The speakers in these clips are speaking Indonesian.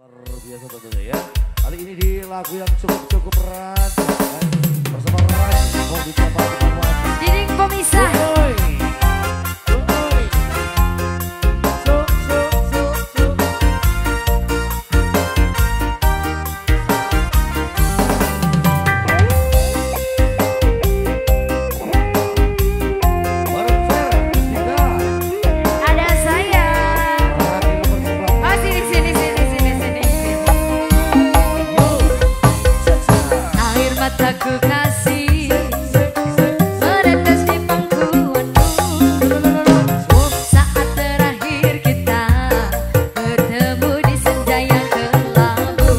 Luar biasa tentunya ya. Kali ini di lagu yang cukup berat bersama Rai Komisa Dinding Pemisah. Aku kasih menetes di pangkuanmu saat terakhir kita bertemu di senja yang kelabu.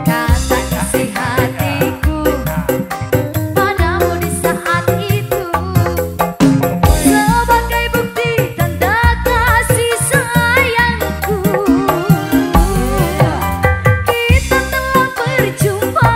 Kata isi hatiku padamu di saat itu sebagai bukti tanda kasih sayangku. Kita telah berjumpa.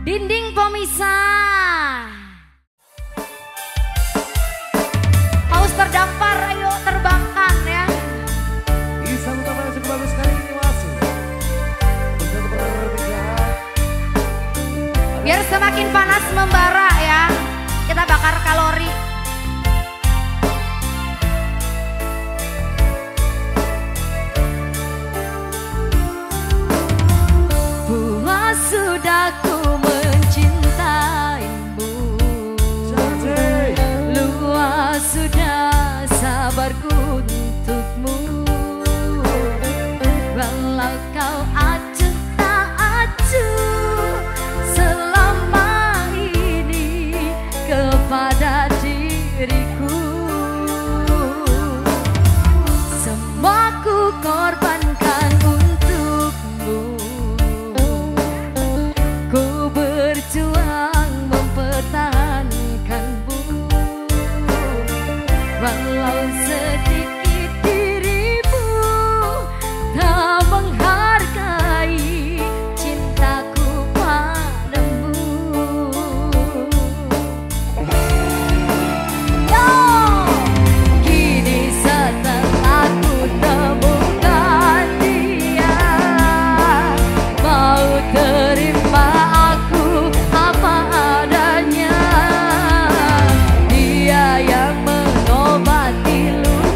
Dinding Pemisah. Paus terdampar, ayo terbangkan ya. Bisa utama yang cukup bagus sekali ini masuk. Biar semakin panas membara ya. Kita bakar kalori. Puas sudah ku mencintaimu. sudah sabarku untukmu, walau kau acuh tak acuh selama ini kepada diriku. Semua ku korbankan untukmu, ku berjuang mempertahankanmu, walau sedikit dirimu tak menghargai cintaku padamu. Kini setelah ku temukan dia, mau terima aku apa adanya. Dia yang mengobati luka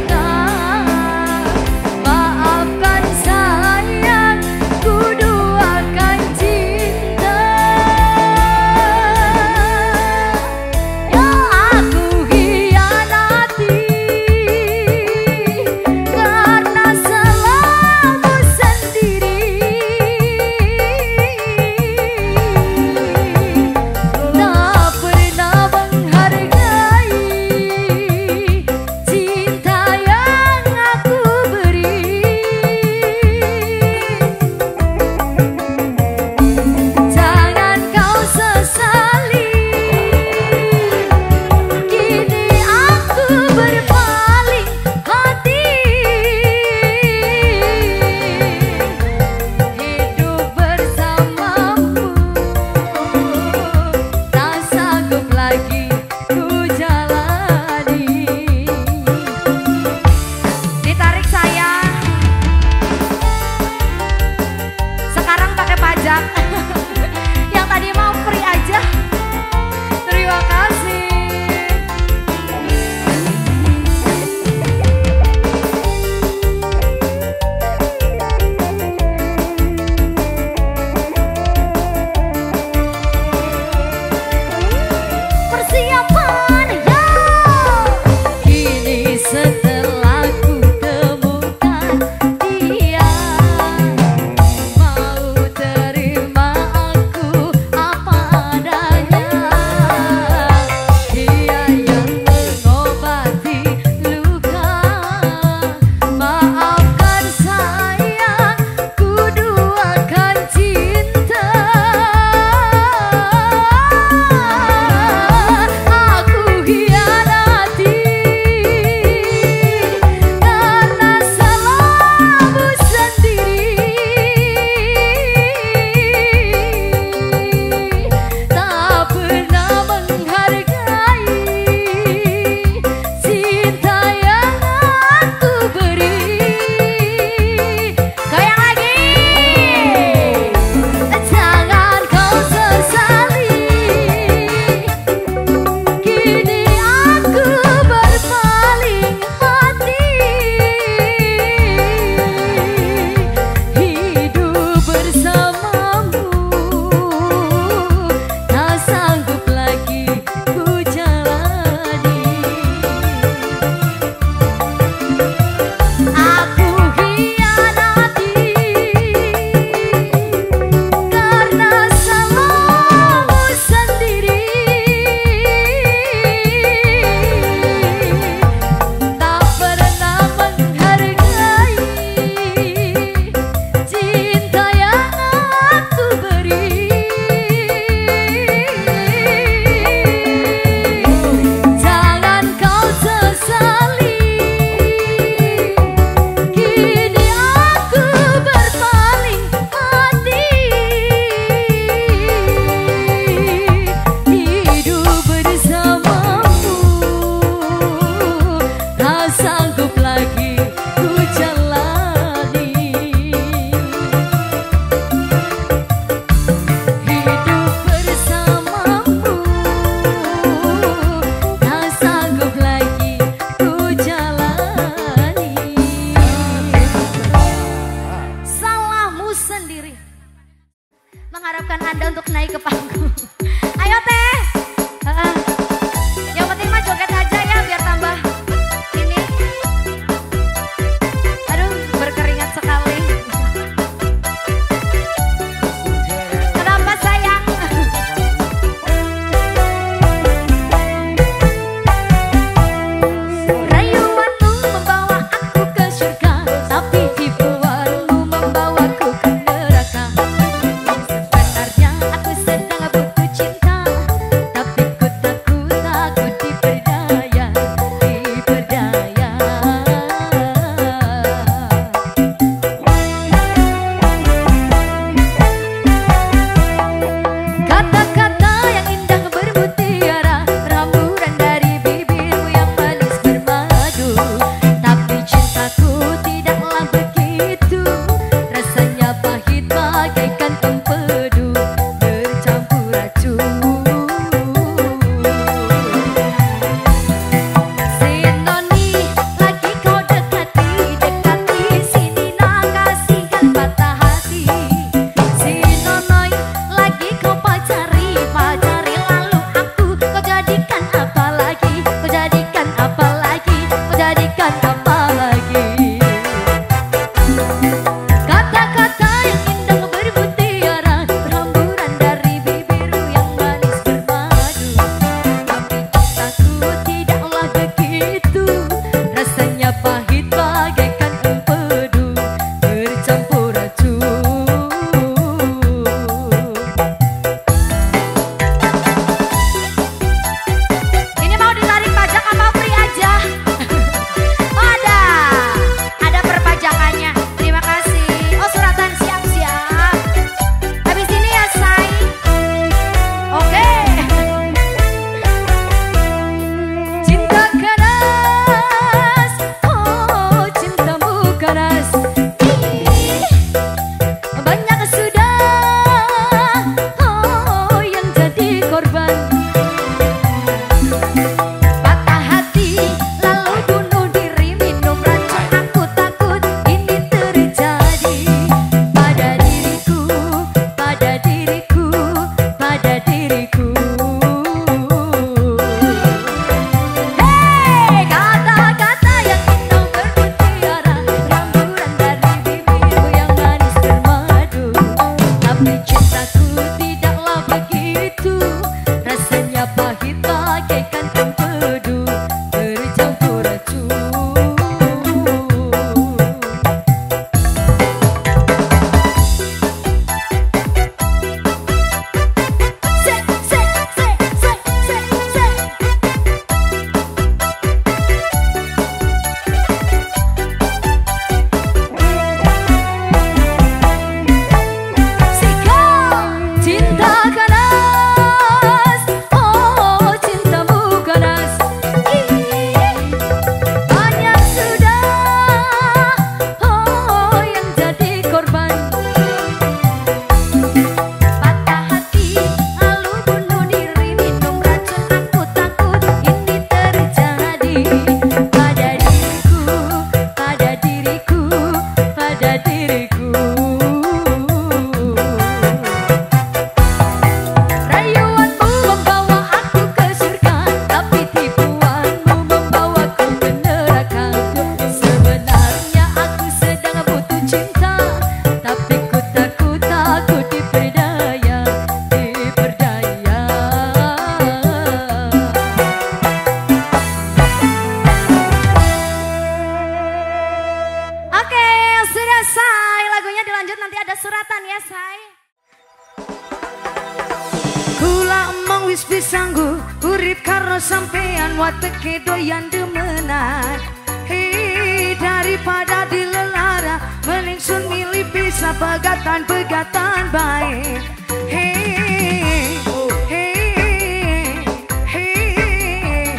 sampean wateke doyan demenan. Hei, daripada dilelara mending sun milih bisa pegatan-pegatan baik. Hei, hei, hei, hei,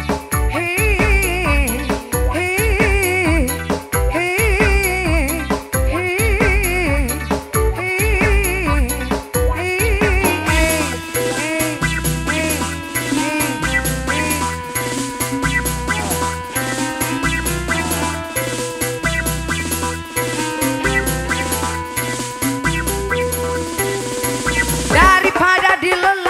hei, hei, daripada dilelah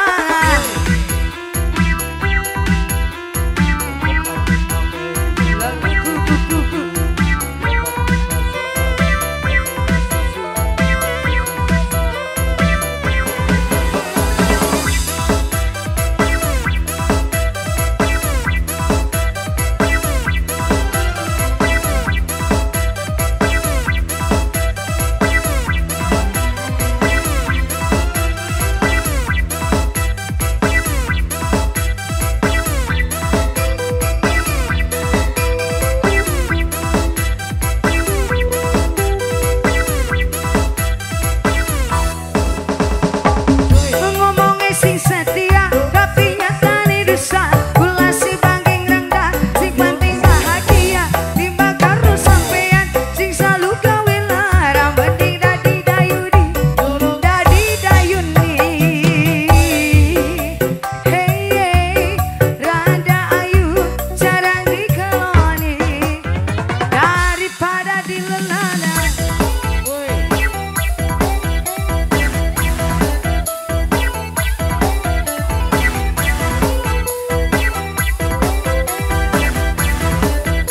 sing setia tapi nyatane dusta. Kula si bangking rendah sing penting bahagia. Timbang karo sampean sing selalu gawe lara. Mending dadi dayuni, dadi dayuni. Hey, hey, rada ayu jarang dikeloni. Daripada dilelana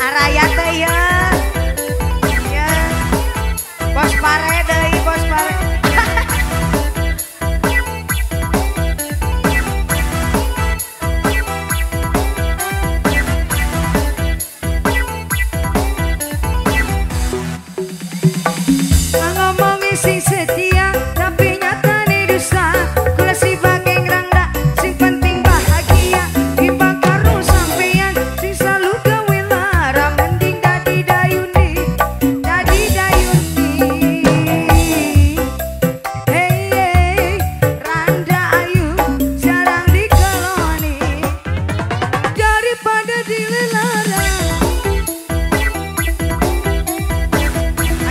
araya teh ya. Ya. Bos pare deui, bos pare. Ngomongin sing setia tapi nyatane dusta. Kula si bangking rendah sing penting bahagia. Timbang karo sampean sing selalu gawe lara. Mending dadi dayuni, dadi dayuni. Hey, hey, randa ayu jarang dikeloni. Daripada dilelara.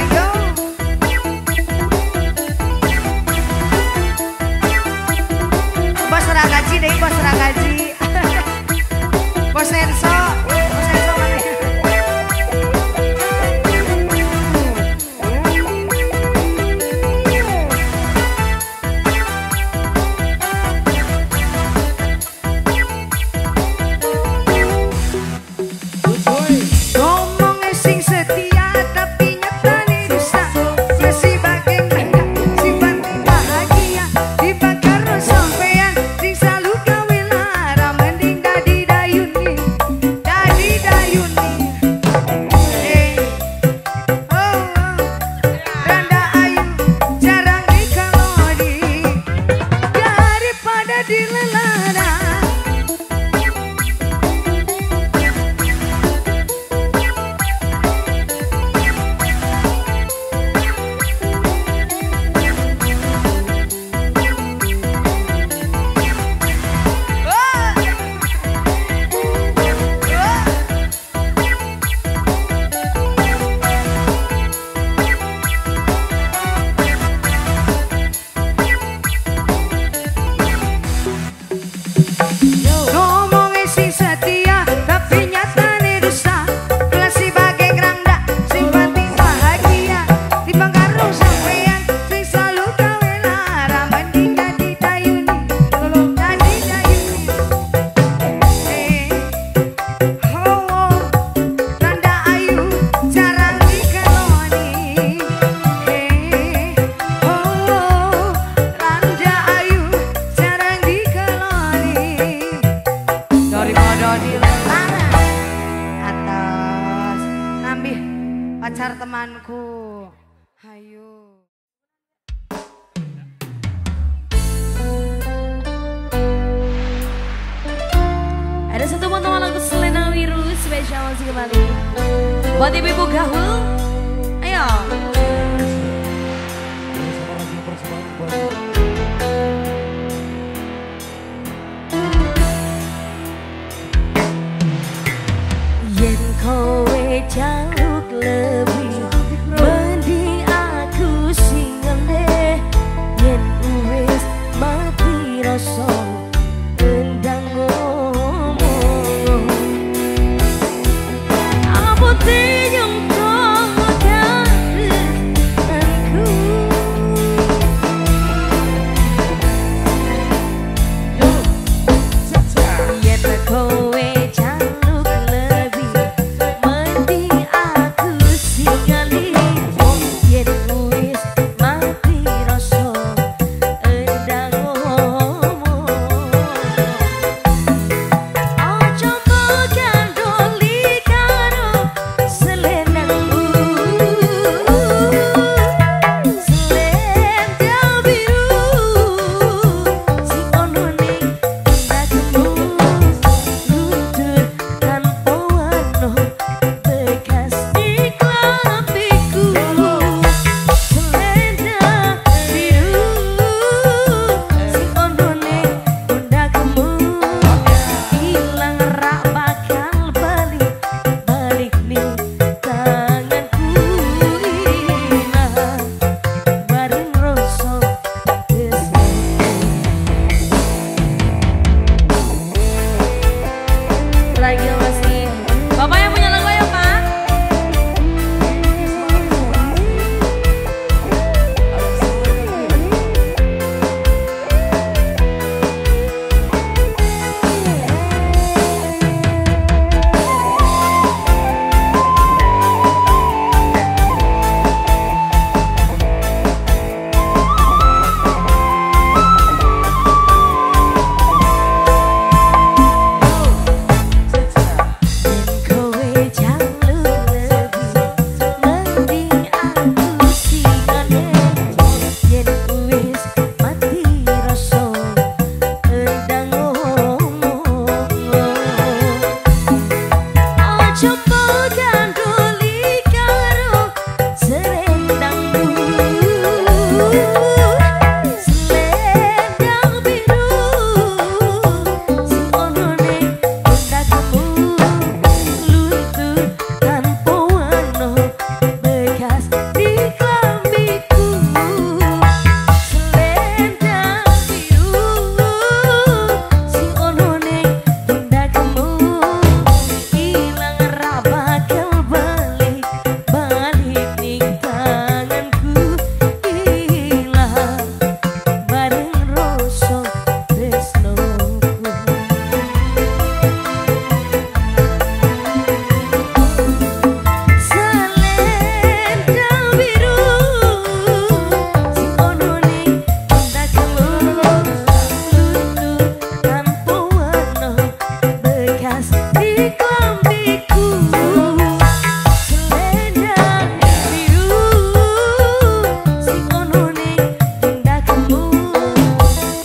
Ayo. Bos ragaji deh, bos ragaji. Bos Enso, bos Enso mana? Ngomongin sing setia tapi nyatane dusta. Kula si bangking rendah sing penting bahagia. Timbang karo sampean sing selalu gawe lara. Mending dadi dayuni, dadi dayuni. Hey, oh, oh, randa ayu jarang dikeloni. Daripada dilelana. Ngomongin sing setia tapi nyatane dusta. Kula si bangking rendah sing penting bahagia. Timbang karo sampean sing selalu gawe lara. Mending dadi dayuni, dadi dayuni. Hey, oh, oh, randa ayu jarang dikeloni. Hey, oh, oh, randa ayu jarang dikeloni. Daripada dilelara atas nambih pacar temanku. Hayu. Ada satu motor spesial masih kembali. Buat ibu-ibu gaul, ayo. Yen kowe jaluk lebih, mending aku sing ngelih. Yen wis mati rasa endang ngomong. Apa tinyong kau garenganku? Yen kowe jaluk lebih, mending aku sing ngelih. Yen wis mati rasa endang ngomong. Ojo mbok gandoli karo selendangmu, selendang biru sing ono ning pundakmu, luntur tanpa warna bekas di klambiku. Selendang biru sing ono ning pundakmu, ilang rak bakal balik ning tanganku. Ilang bareng rasa tresno. Lagi masih Bapak yang punya lagu ayo Pak. Kowe jaluk lebih, mending aku sing ngelih. Yen wis mati rasa endang ngomong. Ojo mbok gandoli karo selendangmu, selendang biru sing ono ning pundakmu, luntur tanpa warna bekas di klambiku. Selendang biru sing ono ning pundakmu, ilang ra bakal balik ning tanganku. Ilang bareng rasa tresnoku. Selendang biru sing ono ning pundakmu, luntur tanpa warna bekas di klambiku. Selendang biru sing ono ning pundakmu,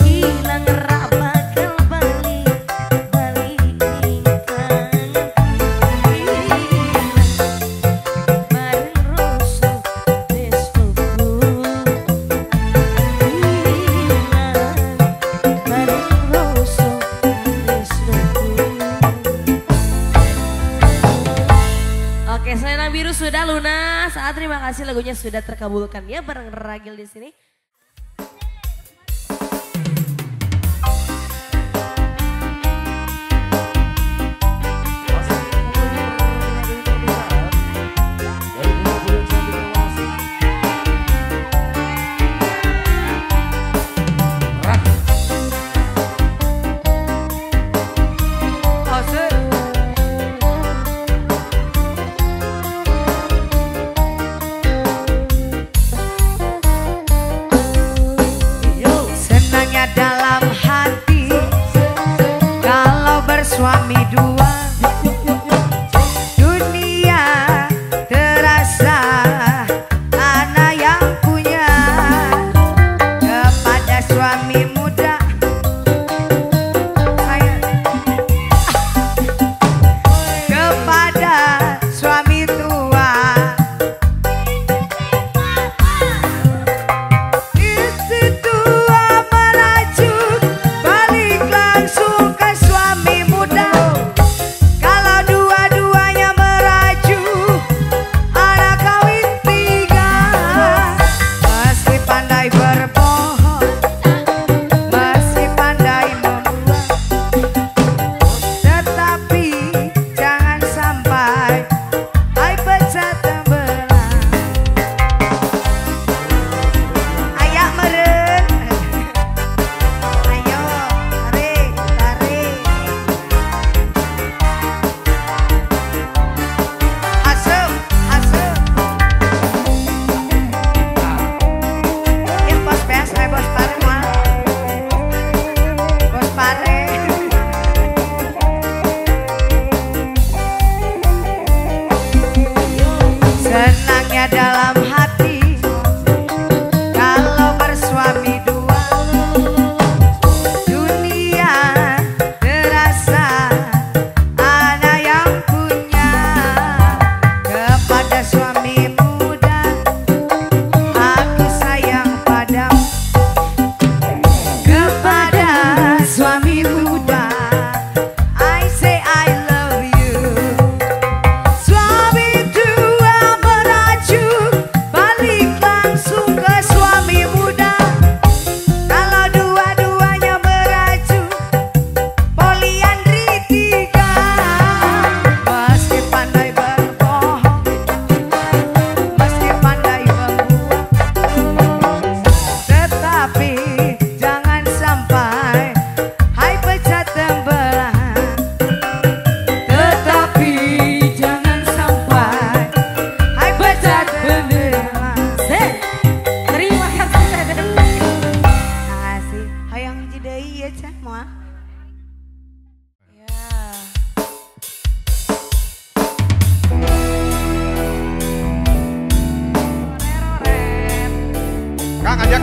ilang ra bakal balik ning tanganku. Bareng rasa tresnoku. Bareng rasa tresnoku. Oke, selendang biru sudah lunas. Terima kasih, lagunya sudah terkabulkan ya bareng Ragil di sini.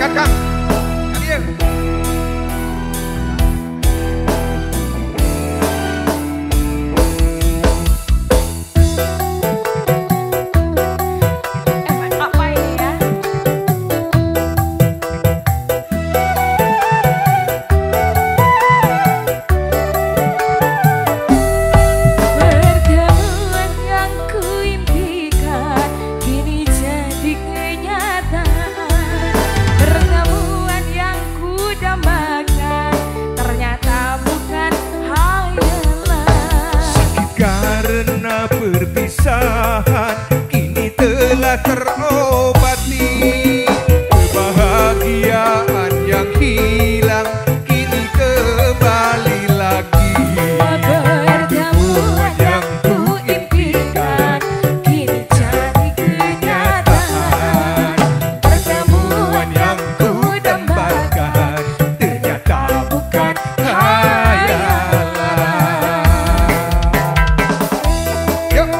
Silakan Kang. Hadir. Apa ini ya? Pertemuan yang kuimpikan kini jadi kenyataan. Pertemuan yang kudambakan ternyata bukan hayalan. Sakit karena perpisahan kini telah terobati. Kebahagiaan yang hilang kini kembali lagi. Pertemuan yang kuimpikan kini jadi kenyataan. Pertemuan yang kudambakan ternyata bukan hayalan. Yuk.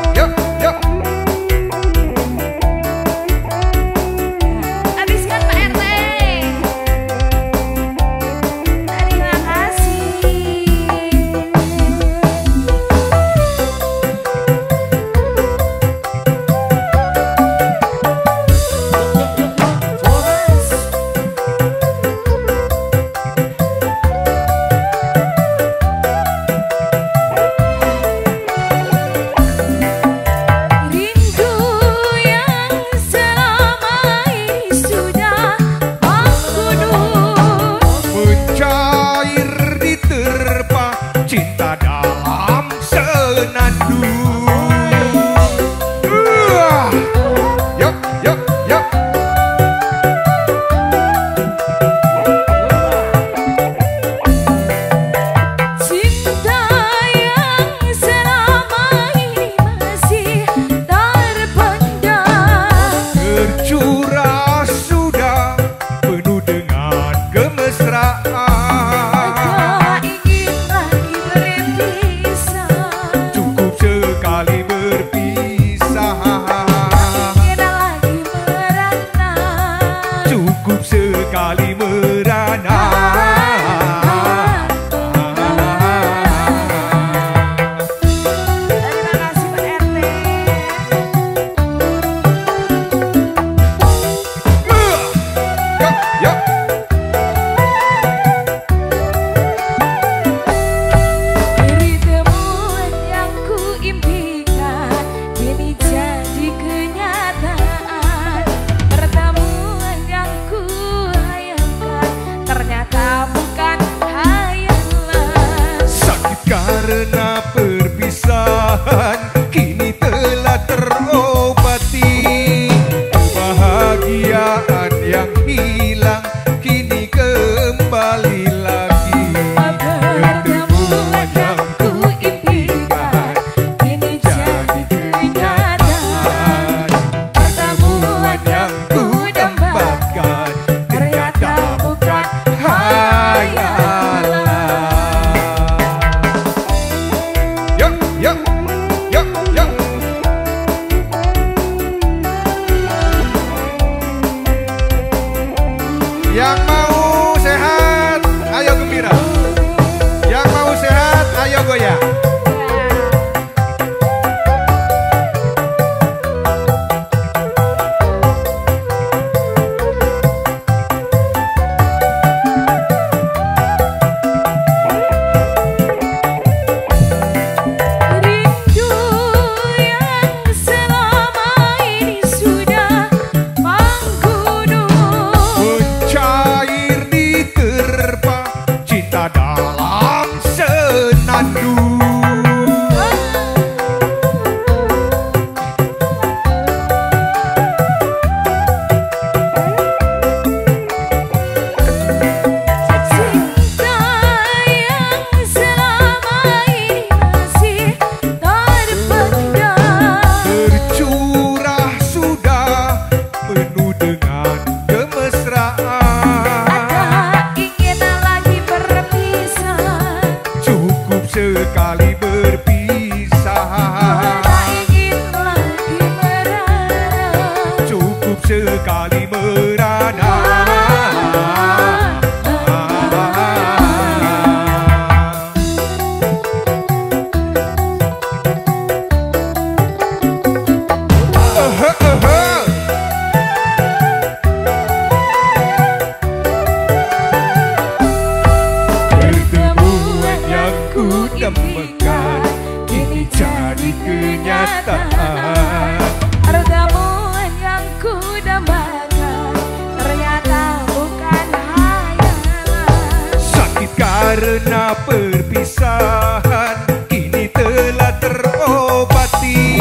kenyataan. Pertemuan yang ku dambakan ternyata bukan hayalan. Sakit karena perpisahan kini telah terobati.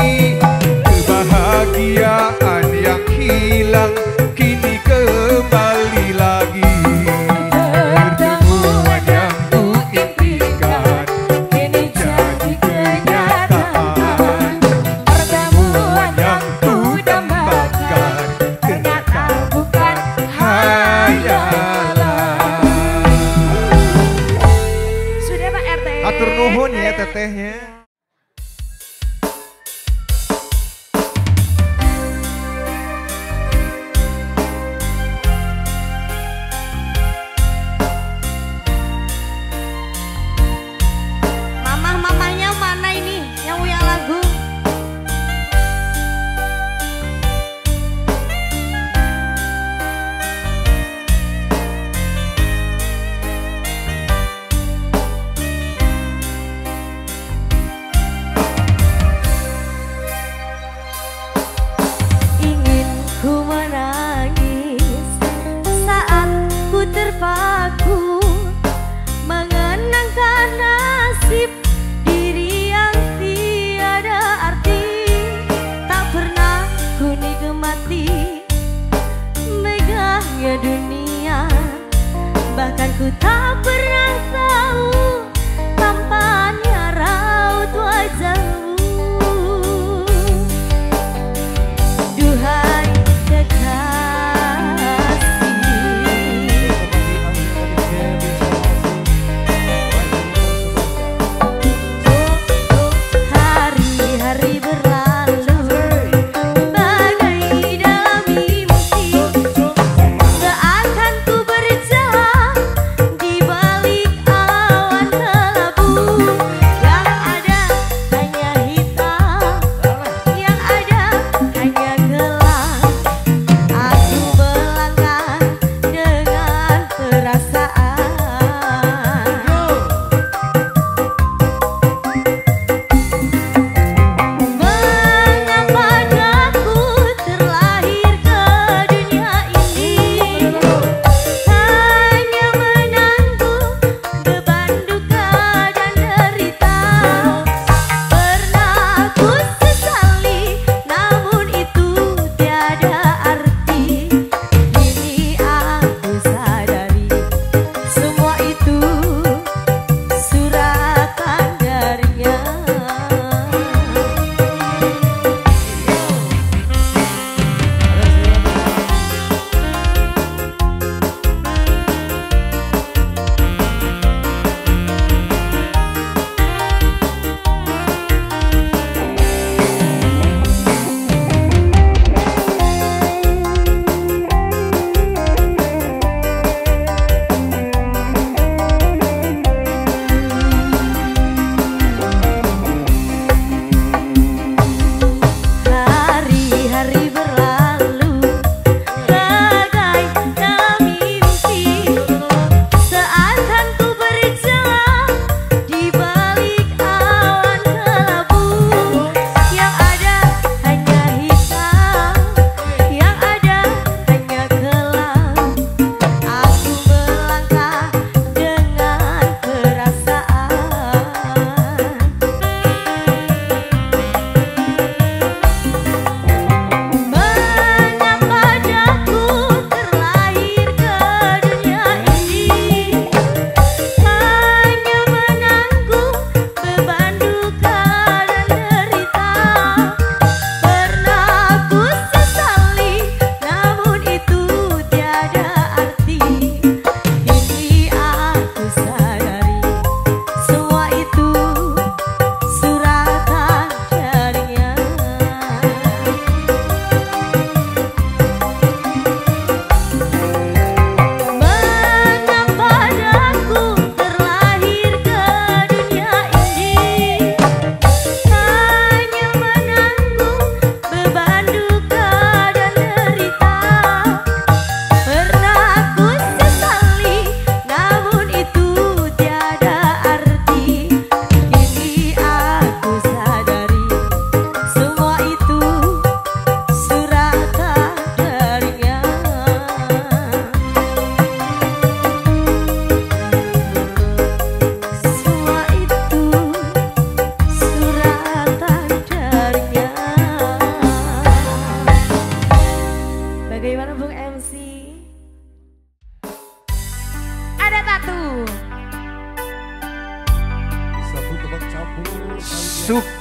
Kebahagiaan yang hilang kini kembali lagi. Pertemuan yang ku impikan Kini jadi kenyataan. Pertemuan yang ku dambakan ternyata bukan hayalan. Sudah Pak RT. Atur nuhun ya tetehnya. Mamah-mamahnya mana ini yang punya lagu? Ingin ku menangis saat ku terpaku mengenangkan nasib diri yang tiada arti. Tak pernah ku nikmati megahnya dunia, bahkan ku tak pernah tahu tampannya raut wajahmu. Duhai kekasih, hari-hari berlalu bagai dalam mimpi. Seakan ku berjalan di balik awan.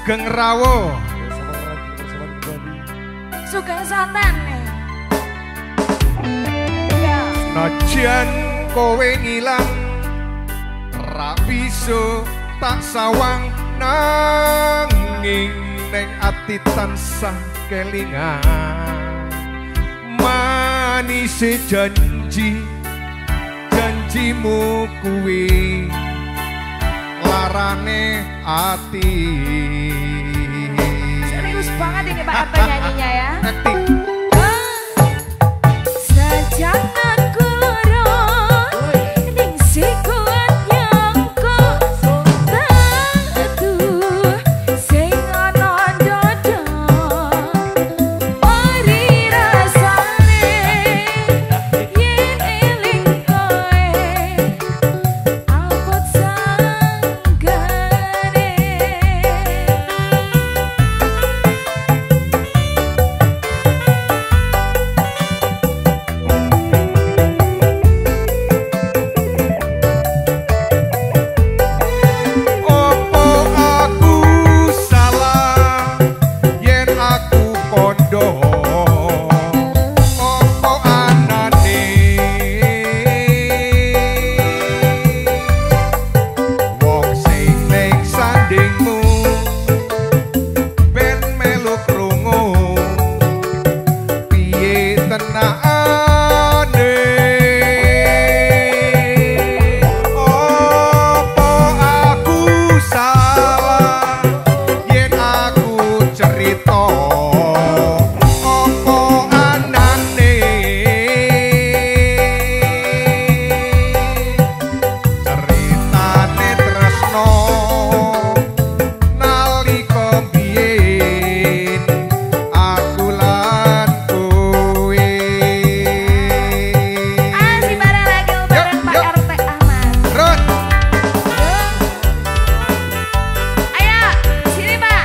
Sugeng Rawo bersama kembali. Sugeng Santan nih. Ya. najan kowe ngilang ra bisa tak sawang nanging neng ati tansah kelingan manis janjimu kuwi larane ati. Serius banget ini Pak RT nyanyinya ya. Acting. Sajak aku loro ning sikuat nyangka tatu sing ana dodo ori rasane yen eling kowe abot sanggane. Opo aku salah yen aku kondo opo anane wong sing ning sandingmu ben melu krungu piye tenane opo aku salah yen aku cerita opo anane ceritane tresno nalika biyen aku lan kowe. Asik bareng lagi bareng Pak Yuk, RT Ahmad. Terus Ayo, sini Pak.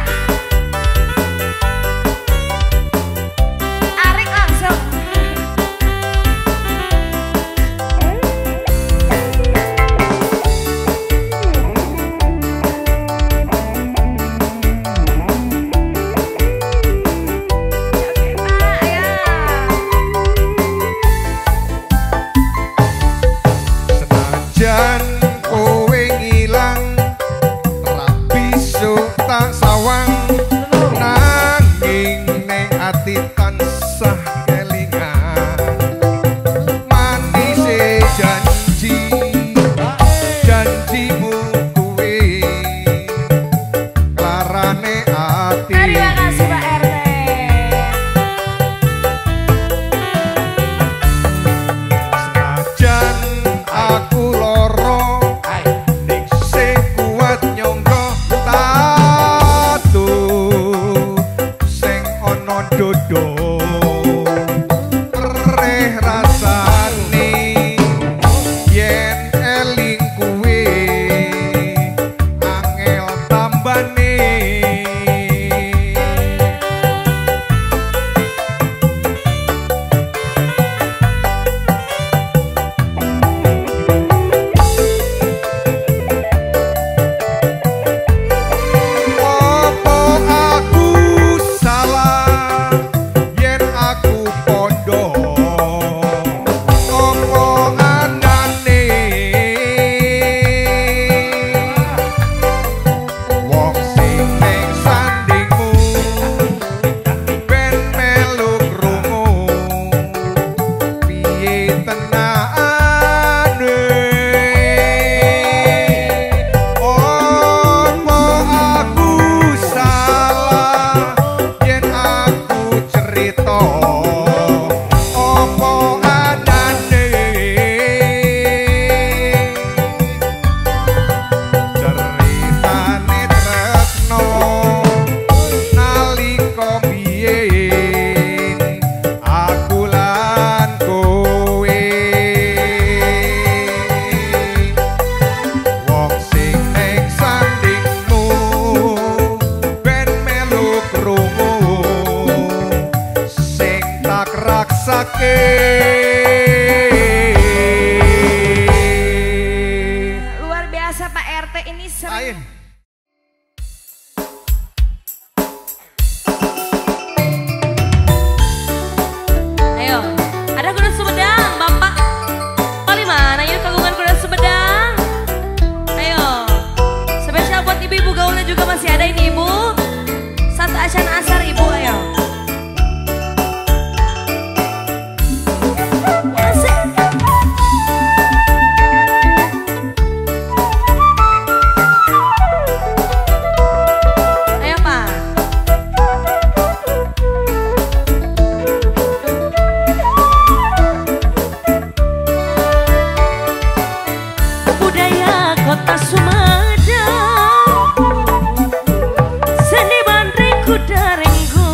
Arik langsung. Oke, Pak, ayo. senajan kowe ngilang ra bisa tak sawang nanging ning ati tansah kelingan manis janjimu kuwi larane ati. Terima kasih Pak RT. Senajan aku loro ning sing kuat nyangka tatu sing ana dodo reh rasane yen eling kuwe angel tambane. Opo aku salah yen aku pondo opo anane wong sing ning sandingmu ben melu krungu piye tenane opo aku salah yen aku cerita opo anane ceritane tresno nalika biyen aku lan kowe wong sing ning sandingmu ben melu krungu sing tak raksake. Luar biasa Pak RT ini sering Lain. Asar ibu ayo. Ayo Pak. Budaya kota Sumedang, seni bandreng kuda renggo.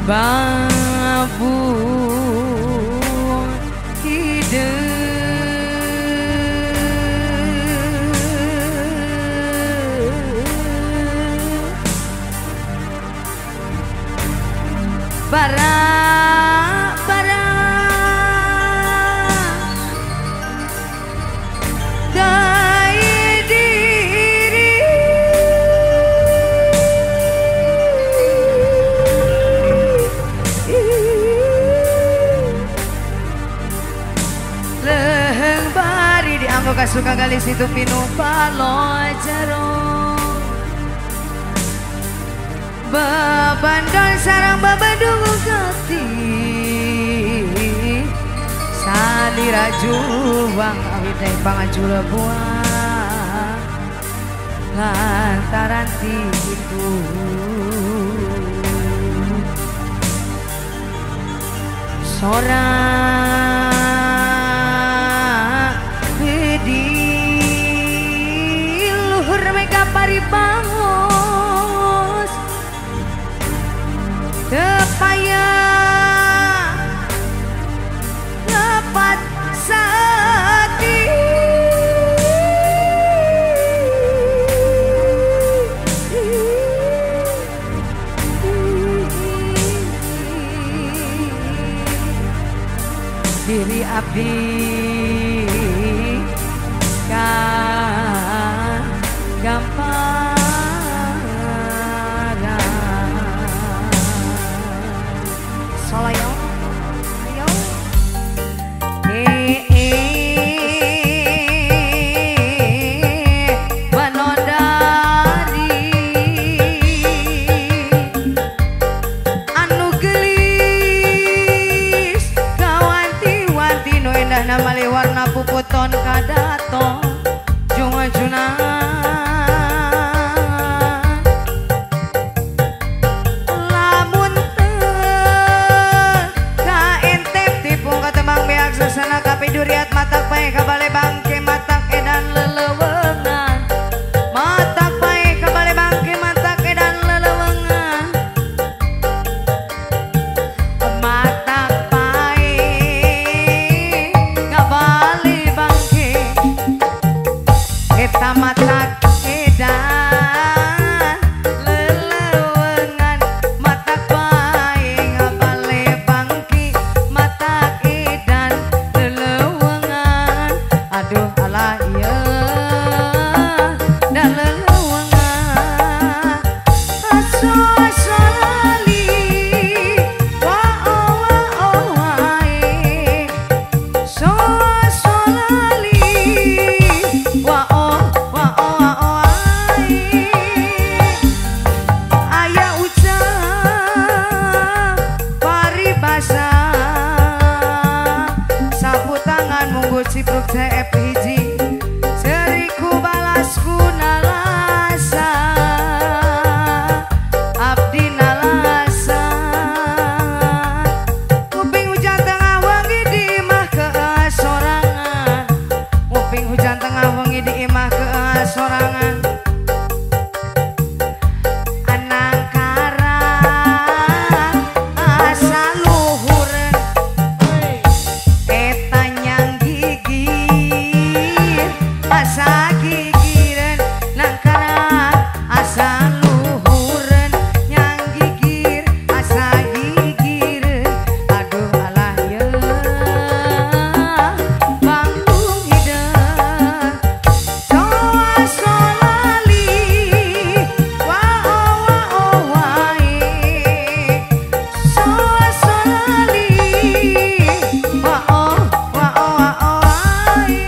babu hidup bara daya diri leheng bari dianggo kasuka kali situ pinu palojaro babandang sarang babadung gati salira juang awidai pangajula buang lantaran itu sorang di luhur mega paribangos tepaya dapat sakti diri abdi kan gampang mali warna puputon kadato junga juna lamun ka entep tipung katembang beak susana kapi duriat matak pae kabale bangke matak edan lelewengan matak pae kabale bangke matak edan lelewengan matak matak edan lelewengan matak pae ngabale bangki matak edan lelewengan aduh alah iya dan lelewengan aso lali wa oh wae so lali wa cipruk CF hiji seriku balasku nalasa abdi nalasa kuping hujan tengah wangi di imah keasorangan kuping hujan tengah wangi di imah keasorangan anang karang asal luhuren asa gigiran nangkaran asa luhuran nyang gigir asa gigiran aduh alah ya bangkung hidup so lali wa oh wae so lali wa oh wae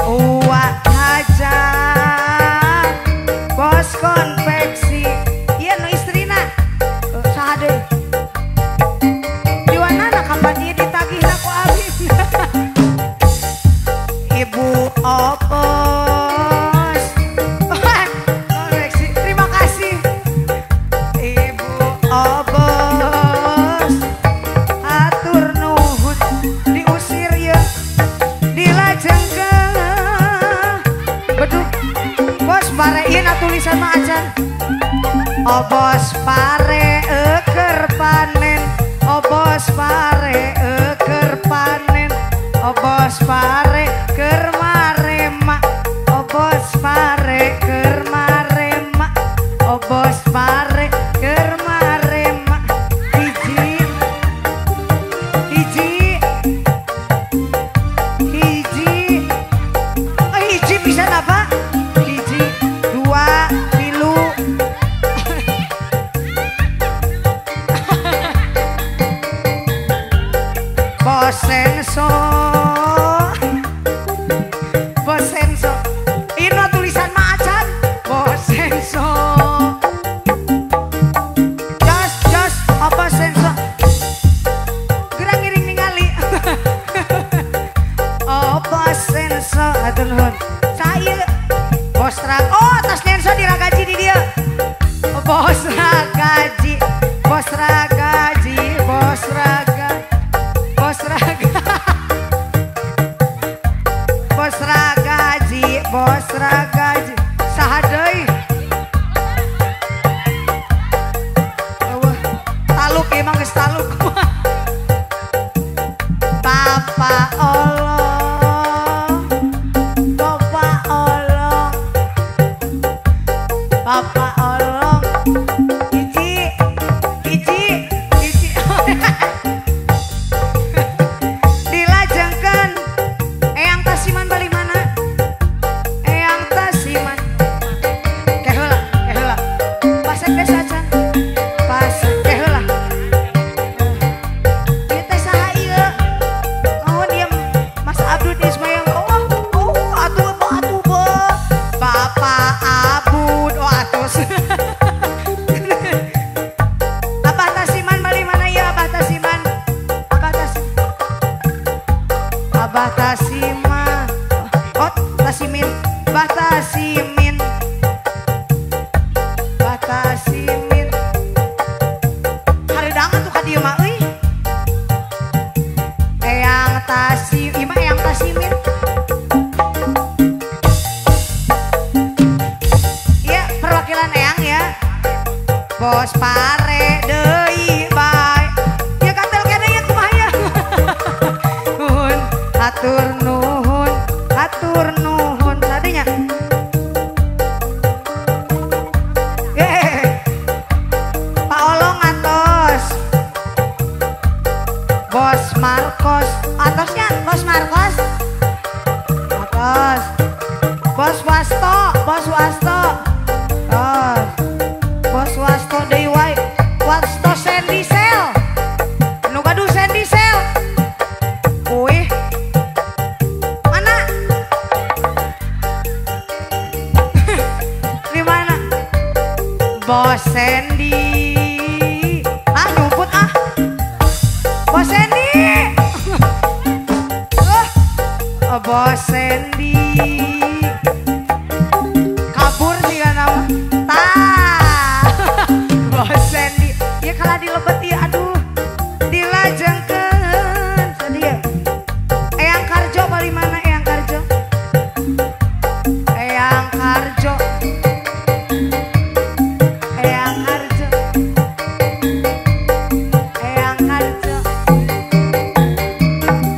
Uwak aja bos konveksi. Iya nu istrina sahade diwanana kapan dia ditagih ku abis. Ibu Opos konveksi, terima kasih Ibu Opos. Hatur nuhun diusir ya dilajengkeun. Beduh bos parein tulisan mah acan. Oh bos pare keur panen, oh bos pare keur panen, oh bos pare keur marema, oh bos pare keur marema, oh bos pare keur marema. Hiji hiji hiji oh hiji bisa apa? Hiji dua tilu. Bosenso Bosenso ini tulisan macan. Bosenso jos oh bosenso gerang ngiring ningali. Oh bosenso atur nuhun saya bos rag oh tas nenso diragaji di dia. Bos ragaji bos ragaji bos raga bos raga bos ragaji bos ragaji sahadeui taluk emang geus taluk. Papa olong Papa olong Papa olong hiji hiji hiji. Dilajengkeun eyang tasiman bali mana? Eyang tasiman keheula keheula pasek deh sacan pasek keheula. Ieu teh saha ieu? Oh diam Mas Abdul Ismail. Oh atuh bo Bapak Abud oh atus. Abah tasiman bali mana ya Abah tasiman? Abah tasiman Abah tasiman oh tasimin Abah tasimin Abah tasimin haredangan tuh ka dieu mah euy. Eyang tasim ieu mah eyang tasimin. Iya perwakilan eyang ya. Bos pare deui bae. Ya katel kene ya kumaha ya. Nuhun hatur nuhun hatur nuhun sadinya. Pak Olong atos. Bos Marcos atosnya Bos Marcos atos. Bos Wasto Bos Wasto oh. Bos Wasto deui wae Wasto Sandy Sel nu gaduh Sandy Sel wih mana di mana Bos Sandy ah nyumput ah Bos Sandy. Bos Sandy kabur sih kan nama tah. Bos Sandy ya kalah dilebet ya aduh dilajengkeun sadia. Eyang Karjo bali mana Eyang Karjo? Eyang Karjo Eyang Karjo Eyang Karjo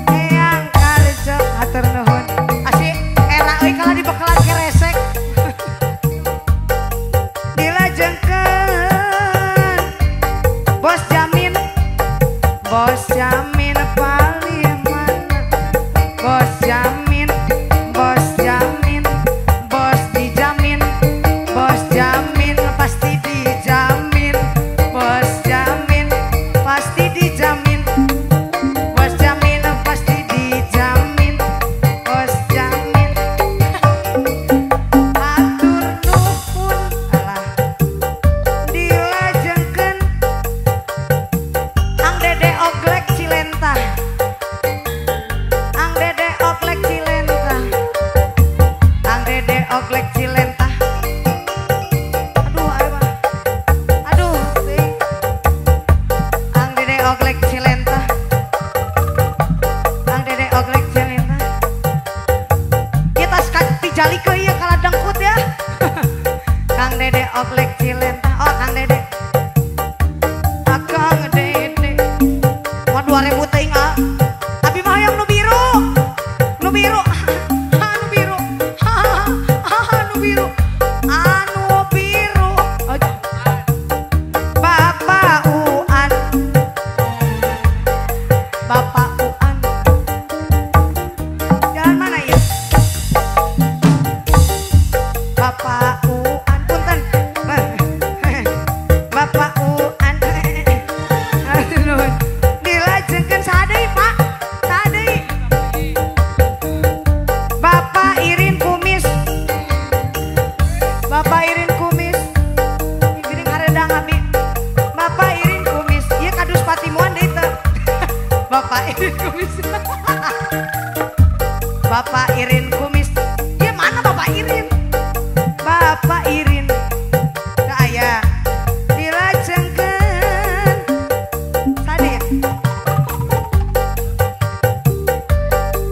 Eyang Karjo hatur nuhun asih era euy kalah dibekalan keresek. Dilajengkeun Bos Jamin Bos Jamin paling mana? Bos Jamin Bos Jamin Bos dijamin Bos Jamin pasti dijamin Bos Jamin pasti dijamin Bos Jamin pasti dijamin oglek Cilentah. Aduh ayo Bang. Aduh sing. Ang Dede oglek Cilentah. Ang Dede oglek Cilentah. Kita sekali jali ke ieu kala dengkut ya. Kang Dede oglek Cilentah. Oh Kang Dede. Kang Dede. Mah 2000 teuing ah. Abi mah hayang nu biru. Nu biru. Nu biru. Nu biru. Anu biru. Bapak Uan. Bapak Uan. Jalan mana ya? Bapak Uan punten. Bapak Uan. Dilajengkeun sadeui Pak. Sadeui. Bapak Irin Kumis. Bapak Irin Kumis. Ih, geuning hareudang abi. Bapak Irin Kumis. Ieu kadus Patimuan deui teu. Bapak Irin Kumis. Bapak Irin Kumis. Ieu mana Bapak Irin? Bapak Irin. Teu aya. Dilajengkeun. Sade ya?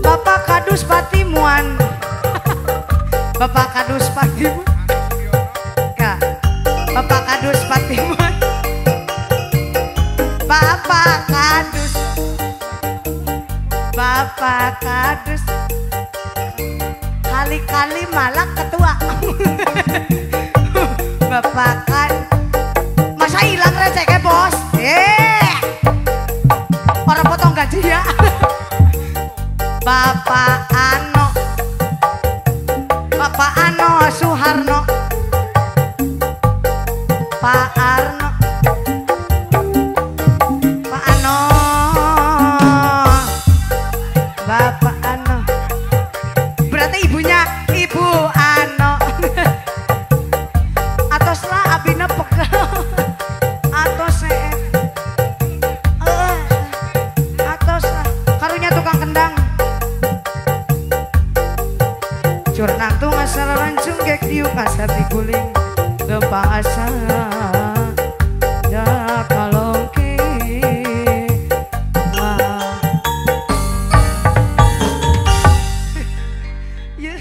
Bapak Kadus Patimuan. Bapak Kadus Patimuan. Ya. Bapak Kadus Patimuan. Bapak Kadus. Bapak Kadus. Kali-kali malah ketua. Bapak kan. Masa hilang recehnya bos? Orang potong gaji ya. Bapak Ano. Bapak Ano Suharno. Pak Arno. Pak Ano. Bapak Ano. Berarti ibunya Ibu Ano. Atos lah abina pegel. Atos atos lah karunya tukang kendang. Jurnang tu ngasal lancung gek diuk asal diguling gempang asa ya kalongke wah. Yeah.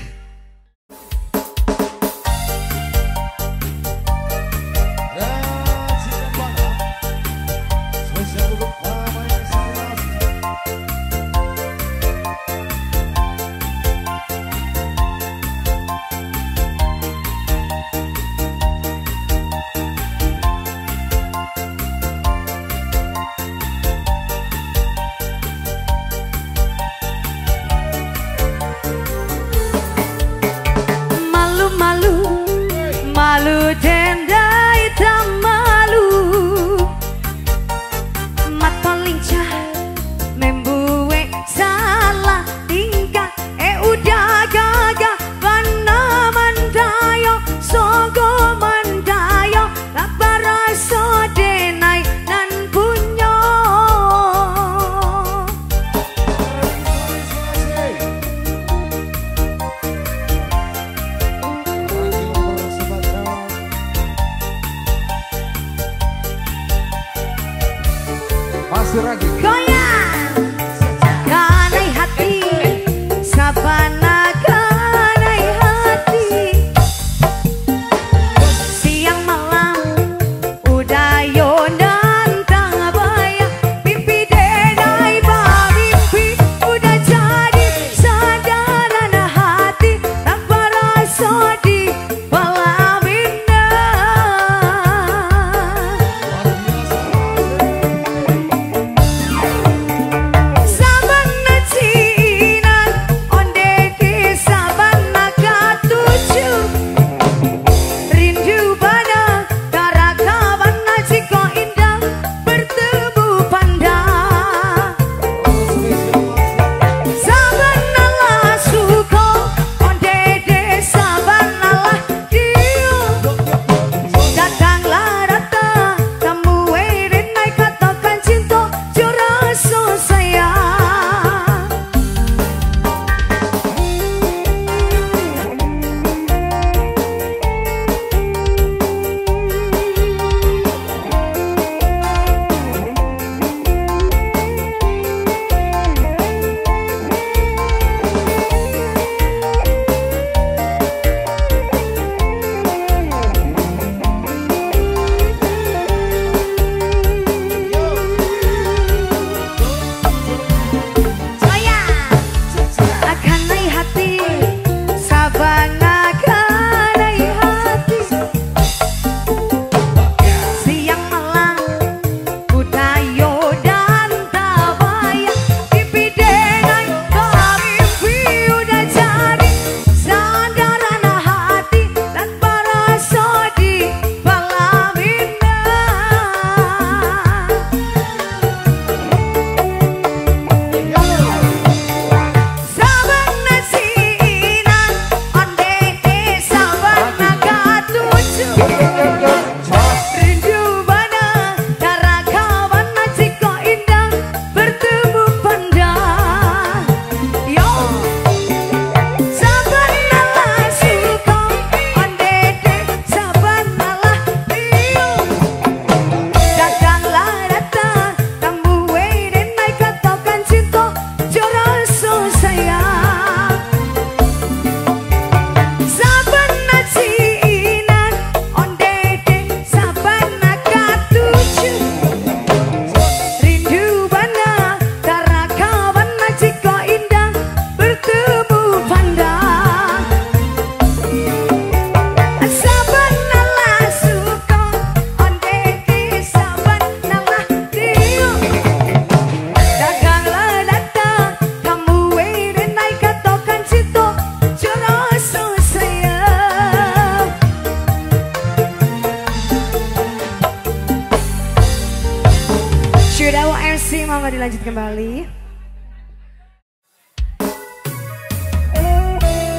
dilanjut kembali.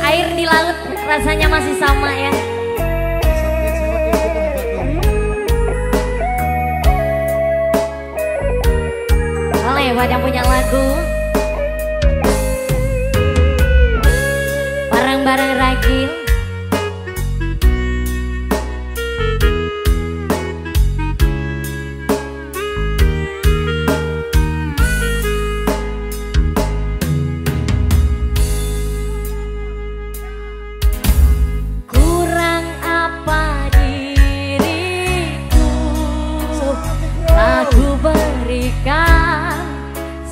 Air di laut rasanya masih sama ya. Boleh buat yang punya lagu bareng-bareng Ragil.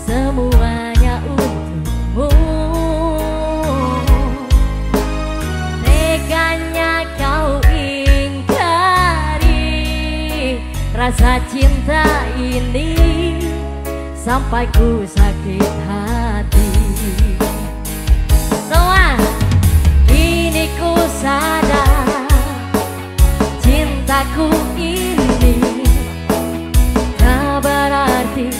Semuanya untukmu, teganya kau ingkari rasa cinta ini sampai ku sakit hati. Semua kini ku sadar cintaku ini tak berarti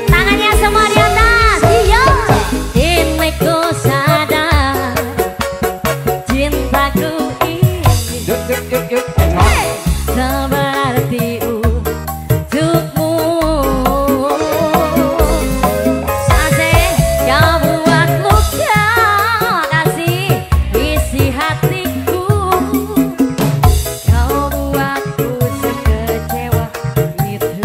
tangannya semua di atas. Iya. Kini ku sadar cintaku ini tak berarti untukmu. Asik, kau buat luka kasih isi hatiku. Kau buatku sekecewa itu.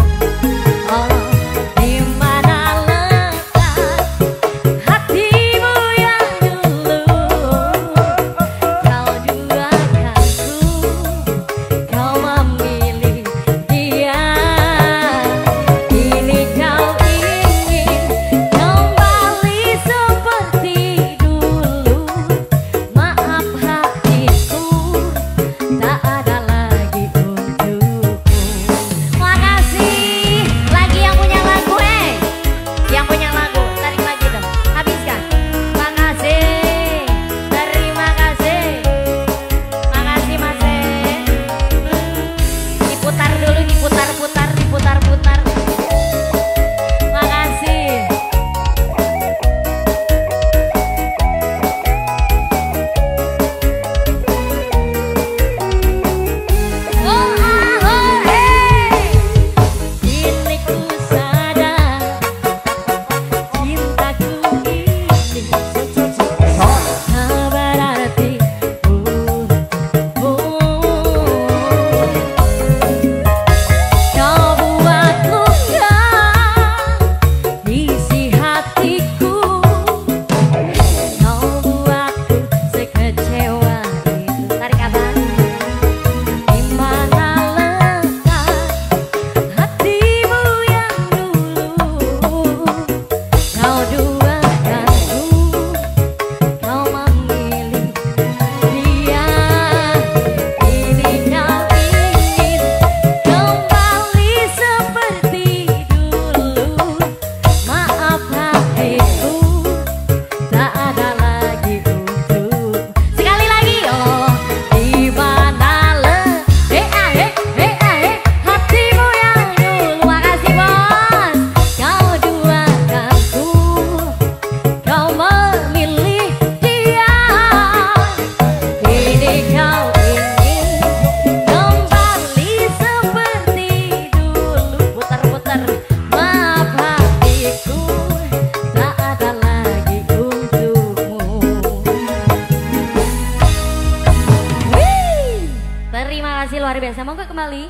kasih luar biasa. Monggo kembali.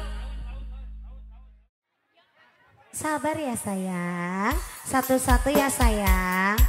Sabar ya sayang. Satu-satu ya sayang.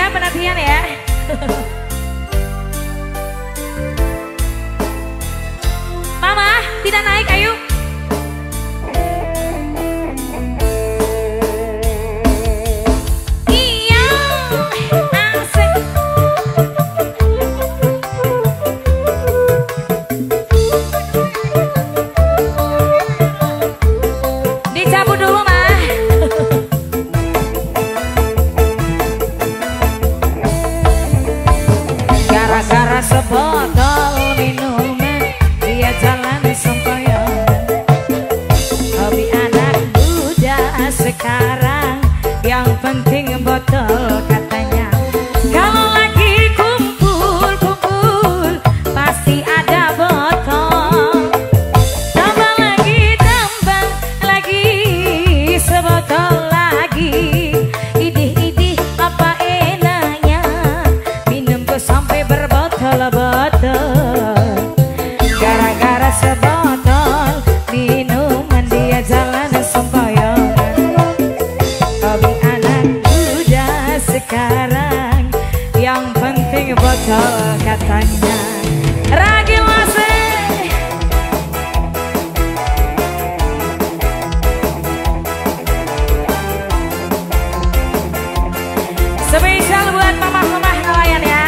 penantian ya. Mama, tidak naik, ayo. Iya, asik. Dicabut dulu, Ma. Gara-gara sebotol minuman dia jalan sempoyongan. Hobi anak muda sekarang yang penting botol katanya. Kalau lagi kumpul-kumpul pasti ada botol. Tambah lagi sebotol lagi. Idih-idih apa enaknya minum tuh sampai berbotol-botol. Gara-gara sebotol minuman dia jalan sempoyongan. Hobi anak muda sekarang yang penting botol katanya. Ragil masih spesial buat mamah-mamah nelayan ya.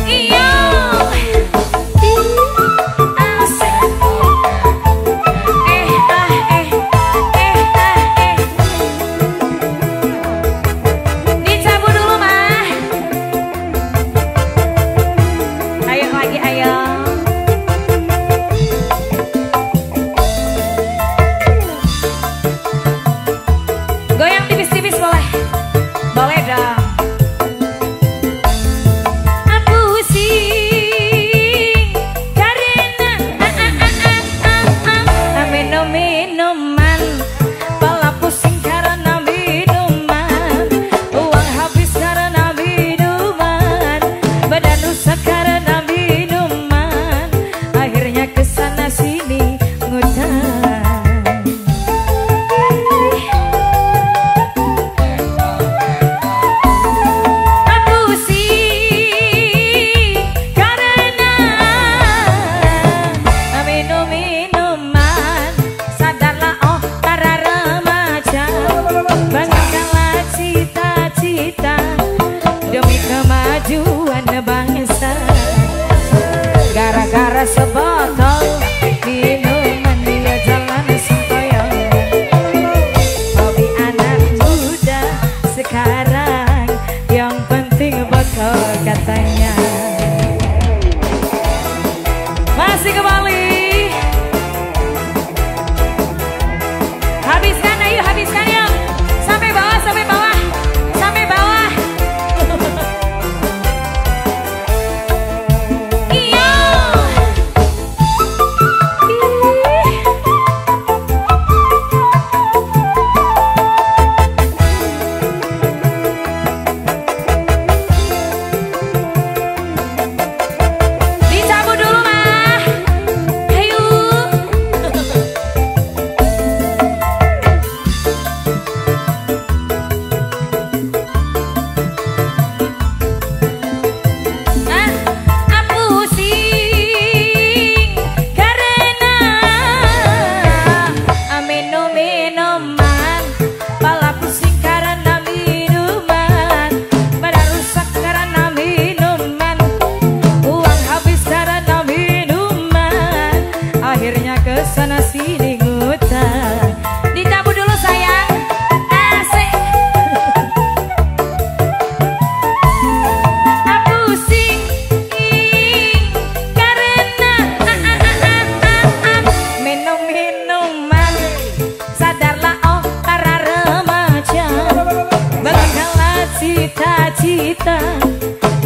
Iyo, asik. Dicabut dulu, Mah. Ayo lagi, ayo. Goyang tipis-tipis boleh. Boleh dong. Pusing karena minum-minuman. Pala pusing karena minuman. Uang habis karena minuman. Badan rusak karena minuman. Akhirnya kesana sini ngutang. Minum-minuman, sadarlah oh para remaja, banggakanlah cita-cita demi kemajuan bangsa. Gara-gara sebotol minuman dia jalan sempoyongan. Hobi anak muda sekarang yang penting botol katanya. Masih kembali. Habiskan, ayo habiskan yuk. Sampai bawah, sampai bawah, sampai bawah. Iya. Dicabut dulu, Mah. Ayo. Pusing karena minum-minuman. Pala pusing karena minuman. Badan rusak karena minuman. Uang habis karena minuman. Akhirnya kesana sini ngutang. Dicabut dulu sayang. Asik. Pusing karena minum-minuman. Sadarlah oh para remaja, banggakanlah cita-cita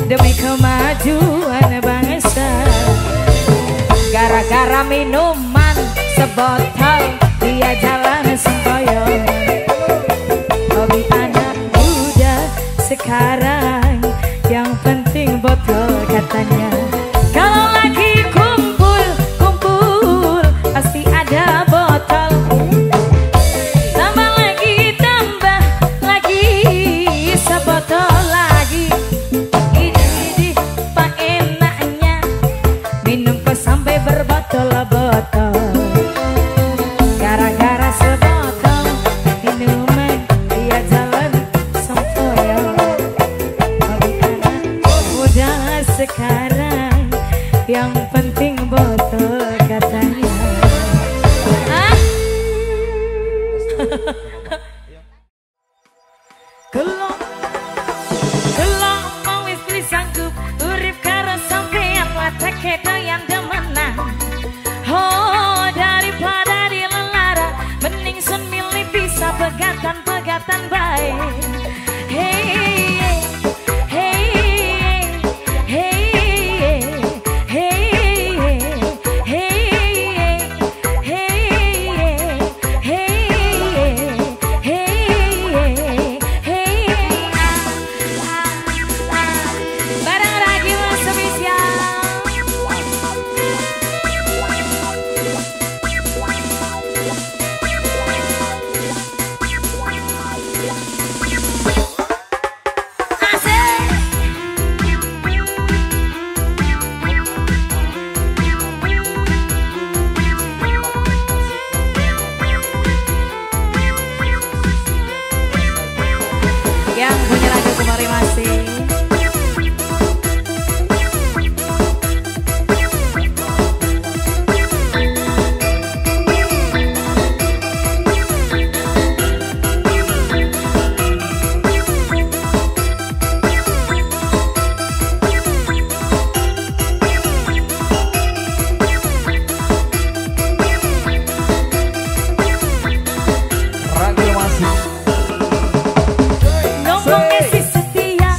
demi kemajuan bangsa. Gara-gara minuman sebotol dia jalan sempoyongan. Hobi anak muda sekarang yang penting botol katanya. Kalau lagi kumpul-kumpul pasti ada botol. Tambah lagi Gelong mau wis wis sanggup urip karo sampeyan watake doyan demenan. Oh daripada dilelara mending sun milih bisa pegatan baik. Hey hey hey barang lagi mas spesial. Yang punya lagu kemarin masih Radio masih. ngomongnya si setia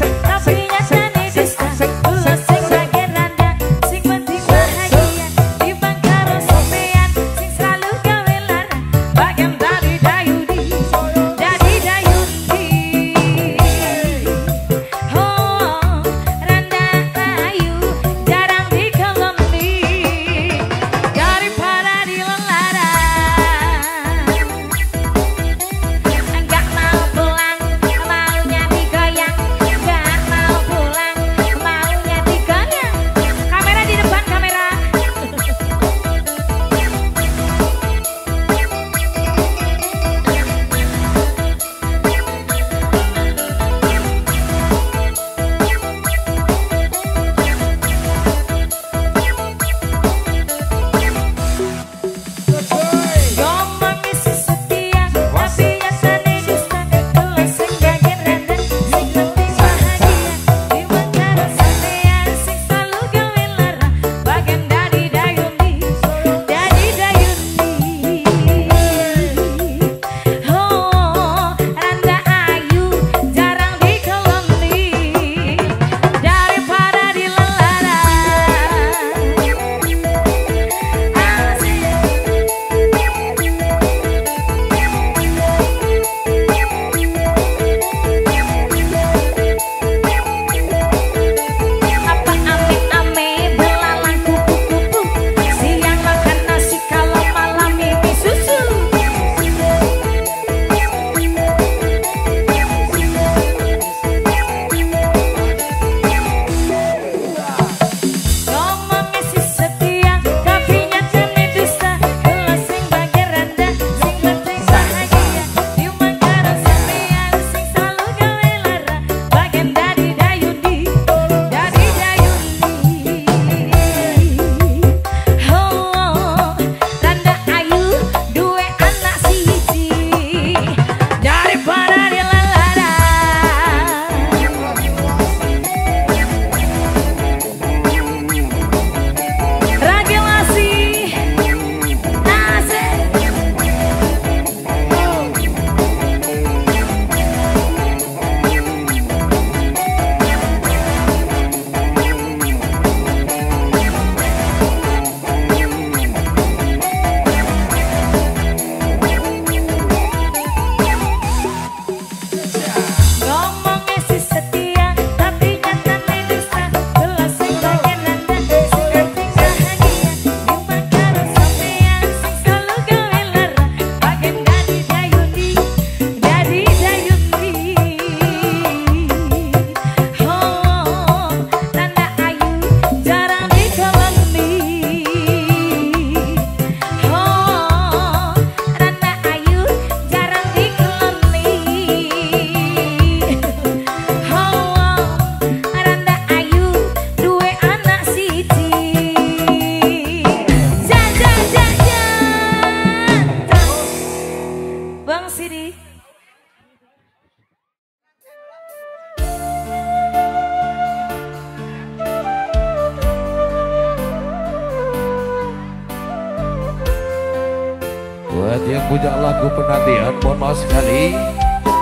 punya lagu penantian. Mohon maaf sekali,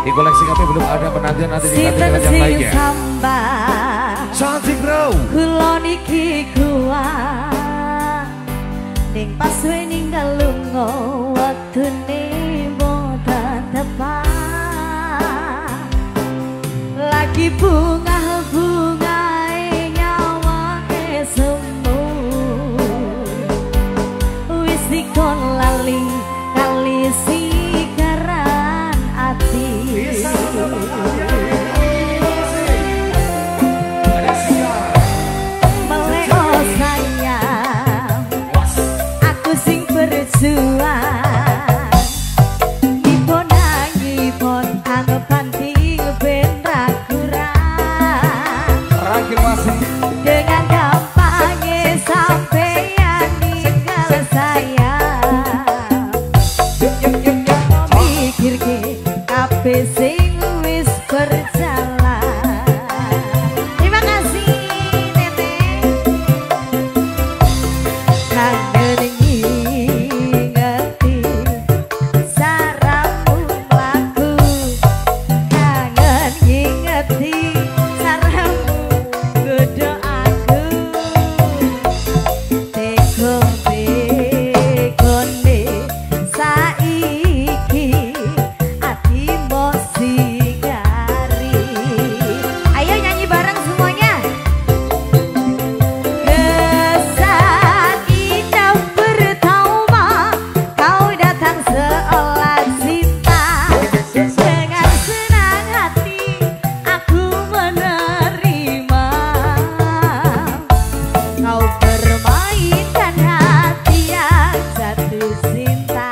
di koleksi kami belum ada penantian, nanti digantikan yang lainnya. Cantik bro. Kulo niki kuat ning pas we ninggal lunga wektune boten tepat. Lagi bunga-bungae nyawake semu wis dikon lali kali sikaran ati. Ngipon ngipon anggapan ting ben ragu-ragu. Terakhir masih Dengan gampangnya sampeyan ninggal saya. Mikir ke kabeh sing wis berjalan. Terima kasih Tete. Kangen ngingeti saramu laku. Kangen ngingeti saramu godo aku. Tekone saiki ati mosi gari. Ayo nyanyi bareng semuanya. Kesan indah pertama kau datang seolah cinta. Dengan senang hati aku menerima. Kau permainkan hati yang jatuh cinta.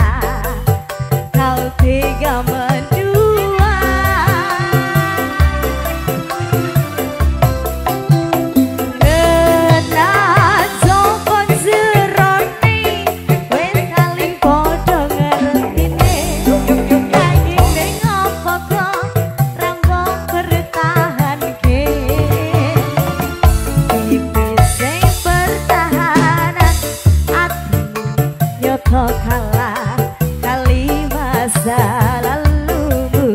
Kau tega mendua. Kena sopon serone wes saling podo ngertine. Nanging ning apa kok rambok bertahan ke. Tipise pertahanan atimu nyoto kalah kali masa lalumu.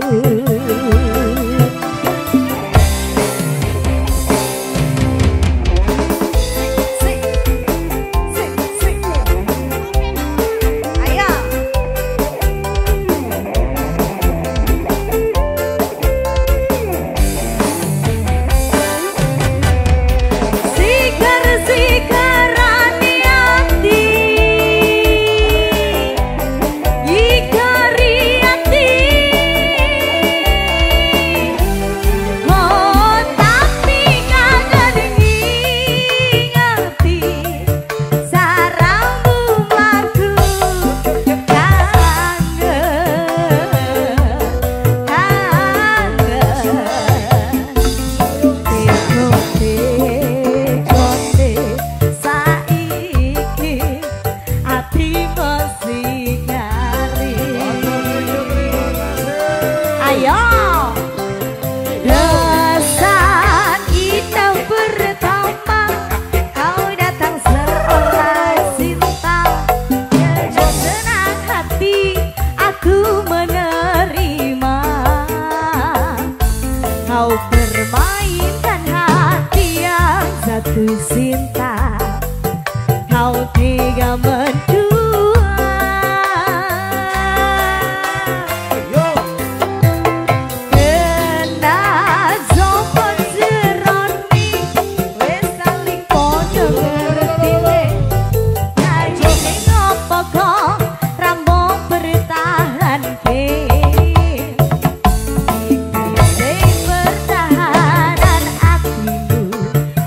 Sik, sik, sik. Ayo. Sikar-sikarane ati, ikari ati. Oh tapi kangen ngingeti saramu mlaku. Tekone saiki ati masih garing. Ayo. Kesan indah pertama kau datang seolah cinta. Dengan senang hati aku menerima. Kau permainkan hati yang jatuh cinta. Kau tega mendua. Kena sopon serone wes saling podo ngertine. Nanging ngopo kok rambok bertahan ke. Tipise pertahanan atimu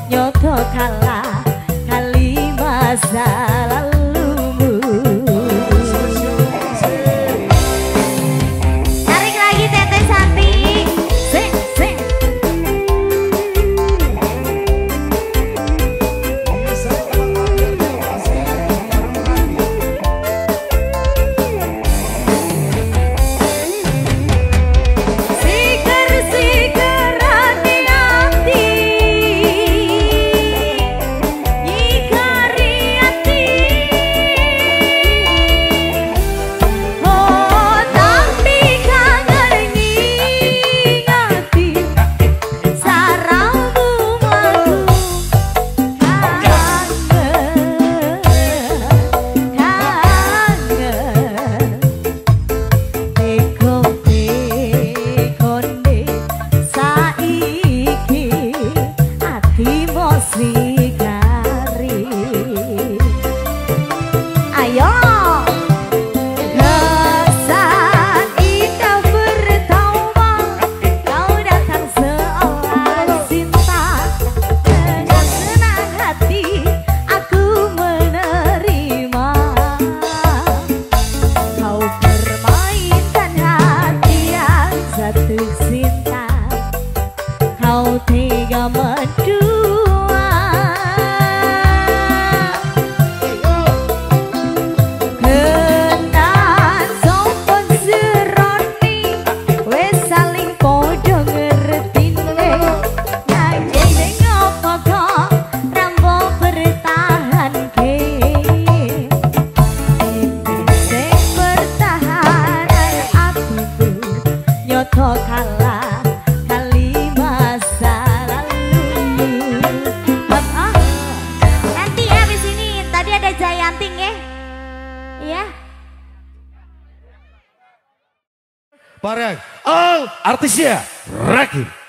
nyoto kalah kali masa lalumu. bareng Al Artisnya Raki.